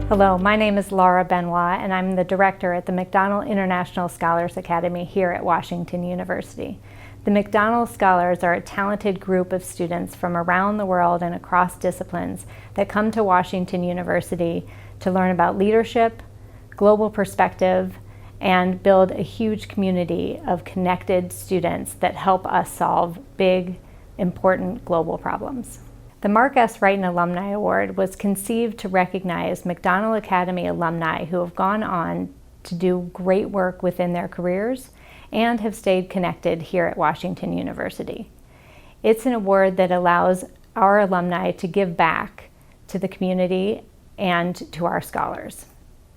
Hello, my name is Laura Benoist, and I'm the director at the McDonnell International Scholars Academy here at Washington University. The McDonnell Scholars are a talented group of students from around the world and across disciplines that come to Washington University to learn about leadership, global perspective, and build a huge community of connected students that help us solve big, important global problems. The Mark S. Wrighton Alumni Award was conceived to recognize McDonnell Academy alumni who have gone on to do great work within their careers and have stayed connected here at Washington University. It's an award that allows our alumni to give back to the community and to our scholars.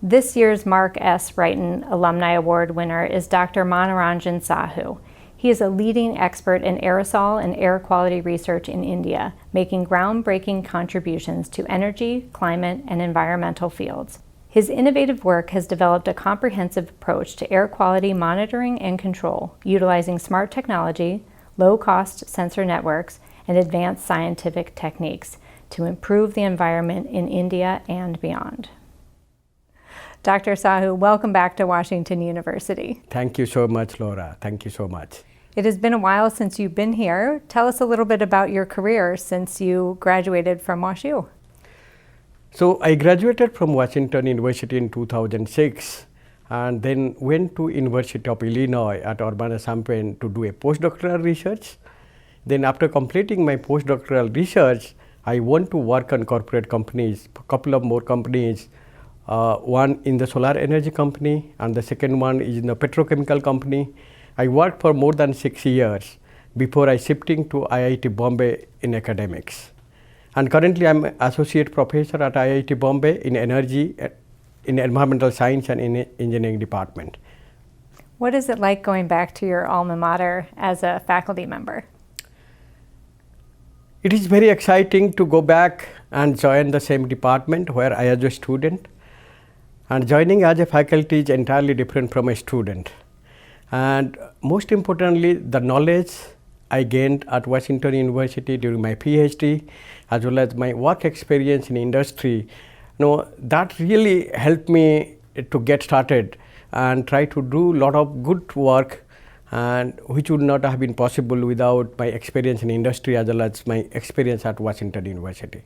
This year's Mark S. Wrighton Alumni Award winner is Dr. Manoranjan Sahu. He is a leading expert in aerosol and air quality research in India, making groundbreaking contributions to energy, climate, and environmental fields. His innovative work has developed a comprehensive approach to air quality monitoring and control, utilizing smart technology, low-cost sensor networks, and advanced scientific techniques to improve the environment in India and beyond. Dr. Sahu, welcome back to Washington University. Thank you so much, Laura. Thank you so much. It has been a while since you've been here. Tell us a little bit about your career since you graduated from WashU. So I graduated from Washington University in 2006 and then went to University of Illinois at Urbana-Champaign to do a postdoctoral research. Then after completing my postdoctoral research, I went to work on corporate companies, a couple of more companies. One in the solar energy company and the second one is in the petrochemical company. I worked for more than 6 years before I shifting to IIT Bombay in academics. And currently I'm associate professor at IIT Bombay in energy, in environmental science and in engineering department. What is it like going back to your alma mater as a faculty member? It is very exciting to go back and join the same department where I was a student. And joining as a faculty is entirely different from a student. And most importantly, the knowledge I gained at Washington University during my PhD, as well as my work experience in industry, that really helped me to get started and try to do a lot of good work, and which would not have been possible without my experience in industry as well as my experience at Washington University.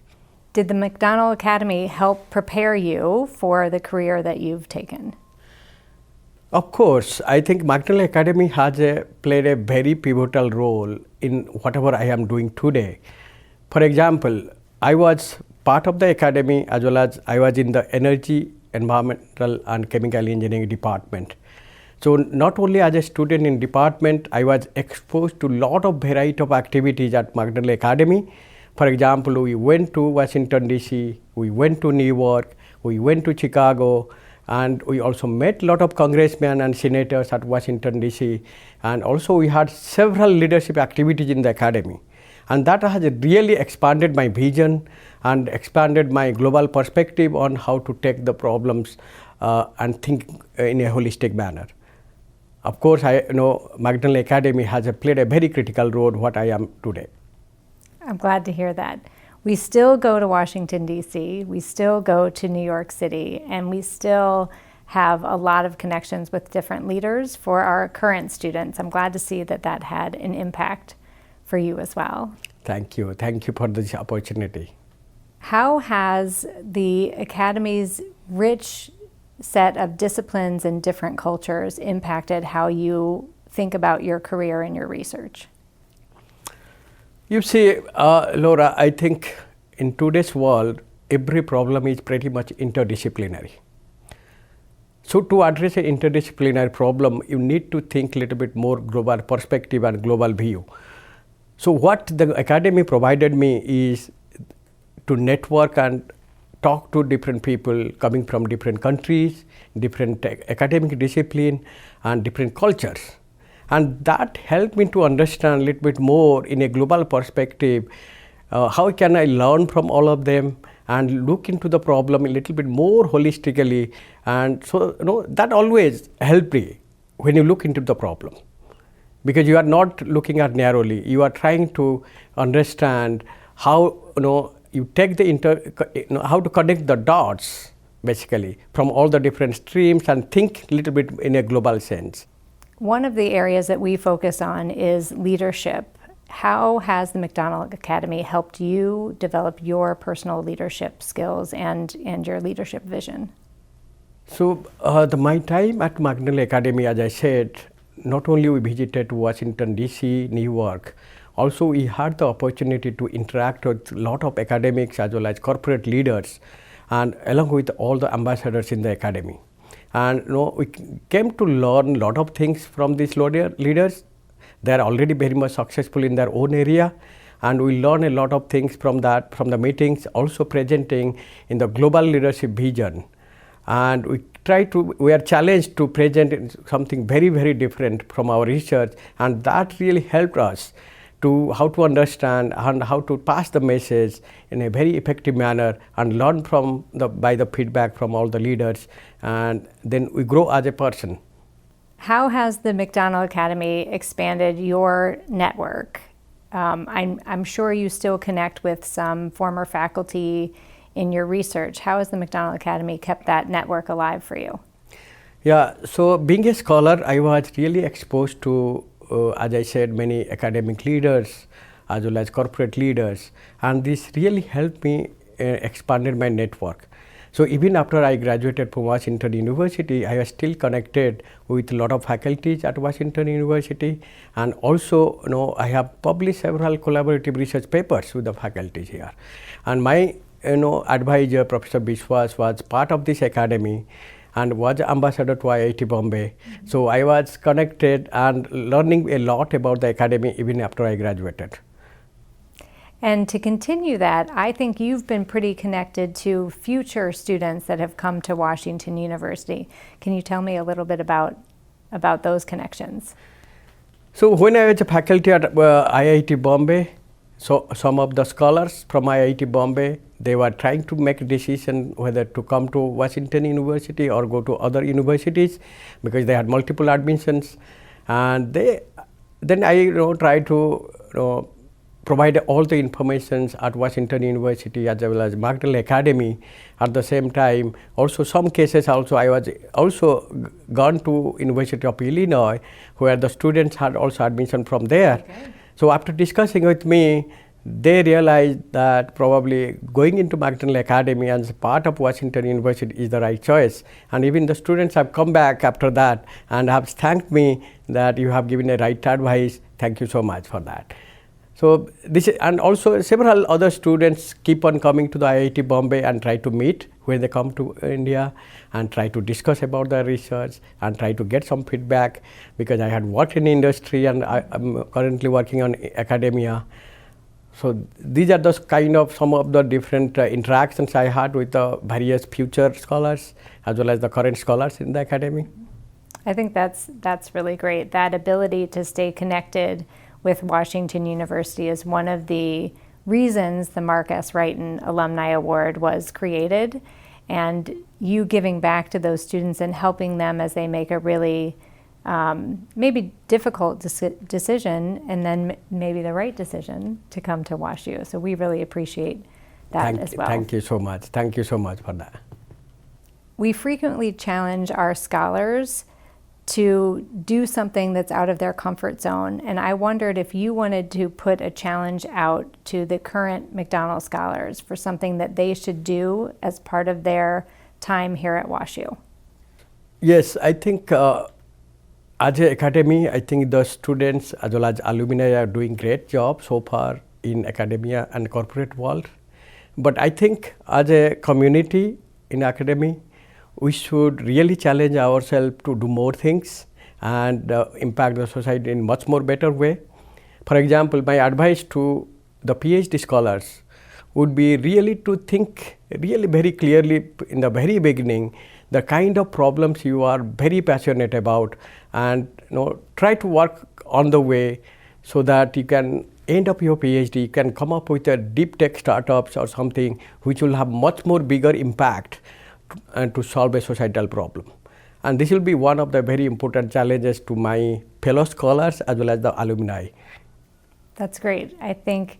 Did the McDonnell Academy help prepare you for the career that you've taken? Of course, I think McDonnell Academy has played a very pivotal role in whatever I am doing today. For example, I was part of the academy as well as I was in the energy, environmental and chemical engineering department. So not only as a student in department, I was exposed to a lot of variety of activities at McDonnell Academy. For example, we went to Washington DC, we went to New York, we went to Chicago, and we also met a lot of congressmen and senators at Washington DC, and also we had several leadership activities in the academy. And that has really expanded my vision and expanded my global perspective on how to take the problems and think in a holistic manner. Of course, I know McDonnell Academy has played a very critical role what I am today. I'm glad to hear that. We still go to Washington, D.C., we still go to New York City, and we still have a lot of connections with different leaders for our current students. I'm glad to see that that had an impact for you as well. Thank you. Thank you for this opportunity. How has the Academy's rich set of disciplines and different cultures impacted how you think about your career and your research? You see, Laura, I think in today's world, every problem is pretty much interdisciplinary. So to address an interdisciplinary problem, you need to think a little bit more global perspective and global view. So what the academy provided me is to network and talk to different people coming from different countries, different academic discipline and different cultures. And that helped me to understand a little bit more in a global perspective, how can I learn from all of them and look into the problem a little bit more holistically. And so that always helped me when you look into the problem. Because you are not looking at narrowly, you are trying to understand how you take the how to connect the dots basically from all the different streams and think a little bit in a global sense. One of the areas that we focus on is leadership. How has the McDonnell Academy helped you develop your personal leadership skills and your leadership vision? So my time at McDonnell Academy, as I said, not only we visited Washington DC, New York, also we had the opportunity to interact with a lot of academics as well as corporate leaders, and along with all the ambassadors in the academy. And we came to learn a lot of things from these leaders. They are already very much successful in their own area, and we learn a lot of things from the meetings, also presenting in the global leadership vision. And we are challenged to present something very, very different from our research, and that really helped us to how to understand and how to pass the message in a very effective manner and learn by the feedback from all the leaders, and then we grow as a person. How has the McDonnell Academy expanded your network? I'm sure you still connect with some former faculty in your research. How has the McDonnell Academy kept that network alive for you? Yeah, so being a scholar, I was really exposed to, as I said, many academic leaders as well as corporate leaders, and this really helped me expanded my network. So even after I graduated from Washington University, I was still connected with a lot of faculties at Washington University, and also I have published several collaborative research papers with the faculties here. And my advisor, Professor Biswas, was part of this academy and was ambassador to IIT Bombay. So I was connected and learning a lot about the academy even after I graduated. And to continue that, I think you've been pretty connected to future students that have come to Washington University. Can you tell me a little bit about those connections? So when I was a faculty at IIT Bombay, so some of the scholars from IIT Bombay, they were trying to make a decision whether to come to Washington University or go to other universities because they had multiple admissions, and then I tried to provide all the information at Washington University as well as McDonnell Academy. At the same time, also some cases also I was also gone to University of Illinois, where the students had also admission from there. Okay. So after discussing with me, they realized that probably going into McDonnell Academy as part of Washington University is the right choice. And even the students have come back after that and have thanked me that you have given a right advice. Thank you so much for that. So this is, and also several other students keep on coming to the IIT Bombay and try to meet when they come to India and try to discuss about their research and try to get some feedback, because I had worked in industry and I'm currently working on academia. So these are those kind of some of the different interactions I had with the various future scholars as well as the current scholars in the academy. I think that's really great. That ability to stay connected with Washington University is one of the reasons the Mark S. Wrighton Alumni Award was created, and you giving back to those students and helping them as they make a really maybe difficult decision and then maybe the right decision to come to WashU. So we really appreciate that as well. Thank you so much. Thank you so much for that. We frequently challenge our scholars to do something that's out of their comfort zone. And I wondered if you wanted to put a challenge out to the current McDonnell scholars for something that they should do as part of their time here at WashU. Yes, I think as an academy, I think the students as well as alumni are doing great job so far in academia and corporate world. But I think as a community in academy, we should really challenge ourselves to do more things and impact the society in much more better way. For example, my advice to the PhD scholars would be really to think really very clearly in the very beginning the kind of problems you are very passionate about, and try to work on the way so that you can end up your PhD, you can come up with a deep tech startups or something which will have much more bigger impact and to solve a societal problem. And this will be one of the very important challenges to my fellow scholars as well as the alumni. That's great. I think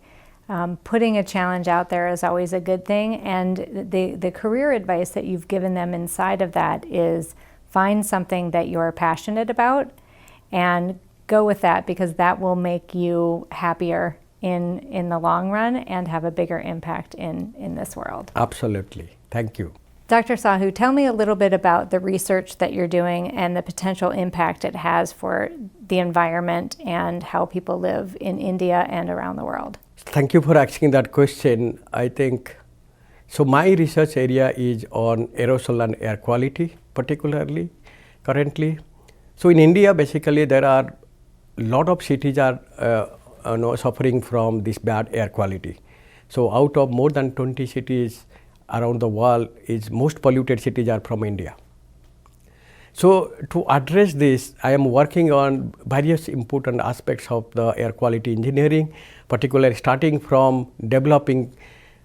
Putting a challenge out there is always a good thing, and the career advice that you've given them inside of that is find something that you're passionate about and go with that, because that will make you happier in the long run and have a bigger impact in this world. Absolutely. Thank you. Dr. Sahu, tell me a little bit about the research that you're doing and the potential impact it has for the environment and how people live in India and around the world. Thank you for asking that question. I think, so my research area is on aerosol and air quality, particularly currently. So in India, basically, there are a lot of cities are suffering from this bad air quality. So out of more than 20 cities around the world, most polluted cities are from India. So to address this, I am working on various important aspects of the air quality engineering, particularly starting from developing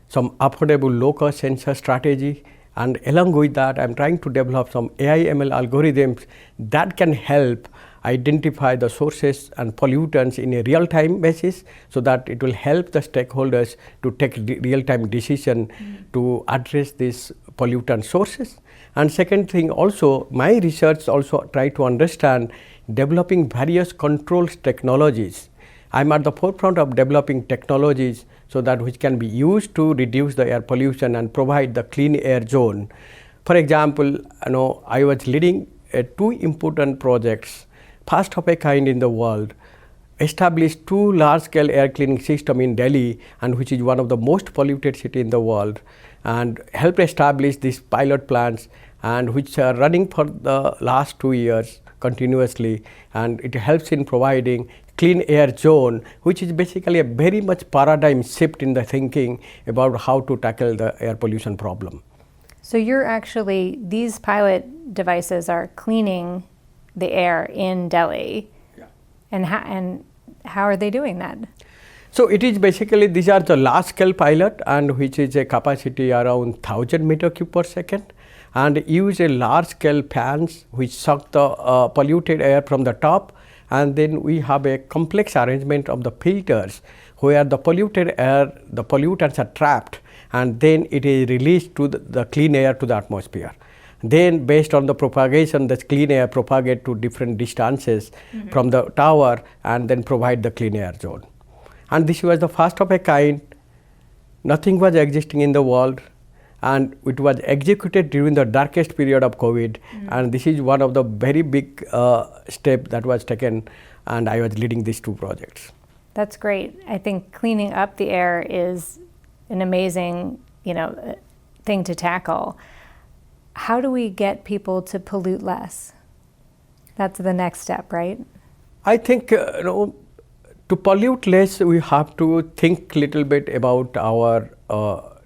some affordable low-cost sensor strategy, and along with that, I am trying to develop some AI/ML algorithms that can help identify the sources and pollutants in a real-time basis, so that it will help the stakeholders to take real-time decision to address these pollutant sources. And second thing also, my research also try to understand developing various controls technologies. I'm at the forefront of developing technologies so that which can be used to reduce the air pollution and provide the clean air zone. For example, I was leading two important projects, first of a kind in the world, established two large-scale air cleaning systems in Delhi, and which is one of the most polluted city in the world, and helped establish these pilot plants, and which are running for the last 2 years continuously, and it helps in providing clean air zone, which is basically a very much paradigm shift in the thinking about how to tackle the air pollution problem. So you're actually, these pilot devices are cleaning the air in Delhi. Yeah. And how are they doing that? So it is basically, these are the large scale pilot, and which is a capacity around 1000 meter cube per second, and use a large scale fans which suck the polluted air from the top, and then we have a complex arrangement of the filters where the polluted air, the pollutants are trapped, and then it is released to the clean air to the atmosphere. Then based on the propagation, the clean air propagate to different distances from the tower, and then provide the clean air zone. And this was the first of a kind. Nothing was existing in the world, and it was executed during the darkest period of COVID. And this is one of the very big step that was taken, and I was leading these two projects. That's great. I think cleaning up the air is an amazing, thing to tackle. How do we get people to pollute less? That's the next step, right? I think to pollute less, we have to think a little bit about our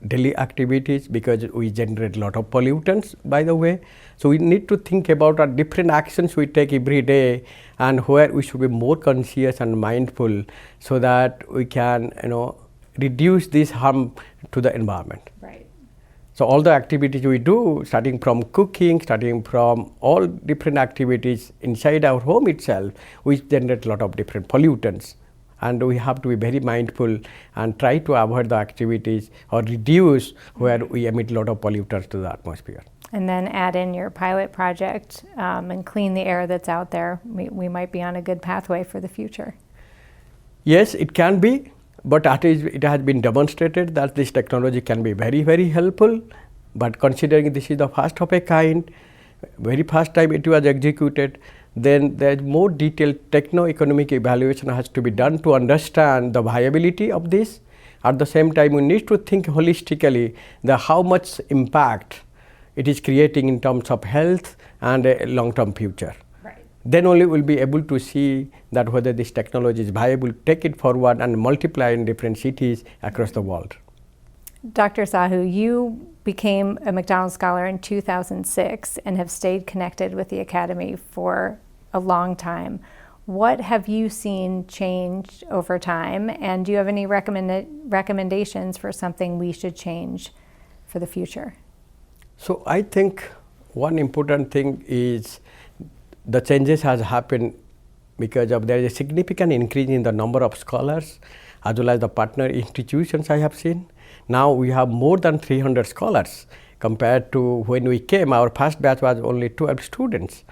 daily activities, because we generate a lot of pollutants, by the way. So we need to think about our different actions we take every day, and where we should be more conscious and mindful, so that we can reduce this harm to the environment. Right. So all the activities we do, starting from cooking, starting from all different activities inside our home itself, we generate a lot of different pollutants. And we have to be very mindful and try to avoid the activities or reduce where we emit a lot of pollutants to the atmosphere. And then add in your pilot project and clean the air that's out there. We might be on a good pathway for the future. Yes, it can be, but it has been demonstrated that this technology can be very, very helpful. But considering this is the first of a kind, very first time it was executed, then there is more detailed techno-economic evaluation has to be done to understand the viability of this. At the same time, we need to think holistically how much impact it is creating in terms of health and a long-term future. Right. Then only we'll be able to see that whether this technology is viable, take it forward and multiply in different cities across the world. Dr. Sahu, you became a McDonnell Scholar in 2006 and have stayed connected with the Academy for a long time. What have you seen change over time, and do you have any recommendations for something we should change for the future? So I think one important thing is the changes has happened because of there is a significant increase in the number of scholars, as well as the partner institutions I have seen. Now we have more than 300 scholars compared to when we came. Our first batch was only 12 students.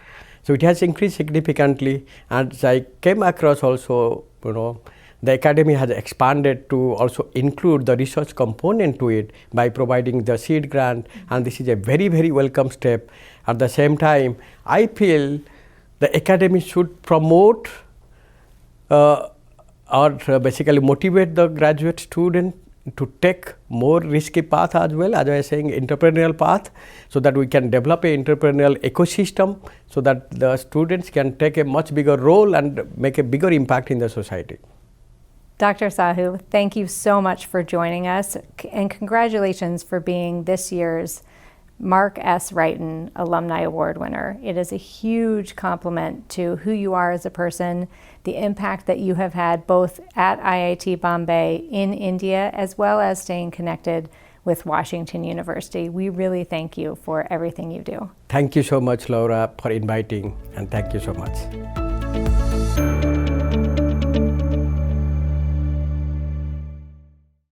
So it has increased significantly. As I came across also, the academy has expanded to also include the research component to it by providing the seed grant, and this is a very, very welcome step. At the same time, I feel the academy should promote or basically motivate the graduate student to take more risky path as well, as I was saying, entrepreneurial path, so that we can develop an entrepreneurial ecosystem so that the students can take a much bigger role and make a bigger impact in the society. Dr. Sahu, thank you so much for joining us, and congratulations for being this year's Mark S. Wrighton Alumni Award winner. It is a huge compliment to who you are as a person, the impact that you have had both at IIT Bombay in India, as well as staying connected with Washington University. We really thank you for everything you do. Thank you so much, Laura, for inviting, and thank you so much.